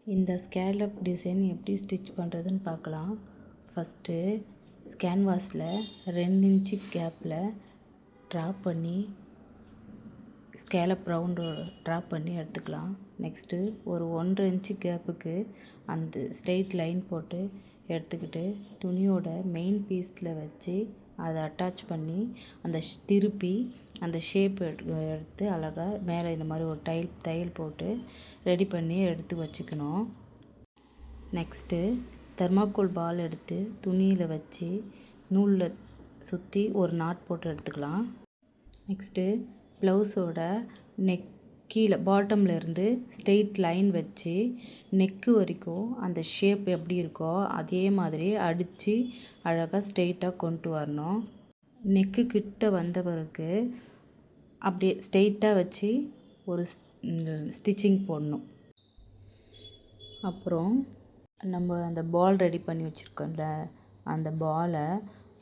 இந்த scallop design எப்படி stitch பண்ணுறதுன்னு பார்க்கலாம். ஃபஸ்ட்டு கேன்வாஸில் 2 இன்ச்சு கேப்பில் ட்ரா பண்ணி ஸ்கேலப் ரவுண்டு ட்ரா பண்ணி எடுத்துக்கலாம். நெக்ஸ்ட்டு ஒரு 1.5 இன்ச்சு கேப்புக்கு அந்த ஸ்ட்ரெயிட் லைன் போட்டு எடுத்துக்கிட்டு துணியோட மெயின் பீஸில் வச்சு அதை அட்டாச் பண்ணி அந்த திருப்பி அந்த ஷேப் எடுத்து அழகாக மேலே இந்த மாதிரி ஒரு தையல் போட்டு ரெடி பண்ணி எடுத்து வச்சுக்கணும். நெக்ஸ்ட்டு தெர்மாக்கோல் பால் எடுத்து துணியில் வச்சு நூலில் சுற்றி ஒரு நாட் போட்டு எடுத்துக்கலாம். நெக்ஸ்ட்டு ப்ளவுஸோட நெக் கீழே பாட்டமில் இருந்து ஸ்ட்ரெயிட் லைன் வச்சு நெக்கு வரைக்கும் அந்த ஷேப் எப்படி இருக்கோ அதே மாதிரி அடித்து அழகாக ஸ்ட்ரெயிட்டாக கொண்டு வரணும். நெக்கு கிட்ட வந்த பிறகு அப்படியே ஸ்ட்ரெயிட்டாக வச்சு ஒரு ஸ்டிச்சிங் போடணும். அப்புறம் நம்ம அந்த பால் ரெடி பண்ணி வச்சுருக்கோம்ல, அந்த பாலை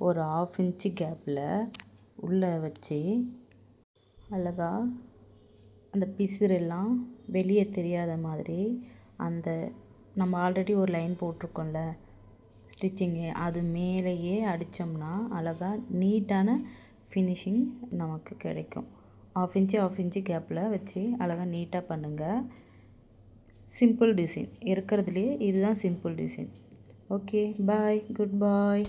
ஒரு 1/2 இன்ச்சு கேப்பில் உள்ளே வச்சு அழகாக அந்த பிசுறெல்லாம் வெளியே தெரியாத மாதிரி அந்த நம்ம ஆல்ரெடி ஒரு லைன் போட்டிருக்கோம்ல ஸ்டிச்சிங்கு, அது மேலேயே அடித்தோம்னா அழகாக நீட்டான ஃபினிஷிங் நமக்கு கிடைக்கும். 1/2 இன்ச்சு கேப்பில் வச்சு அழகாக நீட்டாக பண்ணுங்கள். சிம்பிள் டிசைன் இருக்கிறதுலே இதுதான் சிம்பிள் டிசைன். ஓகே, பாய், குட் பாய்.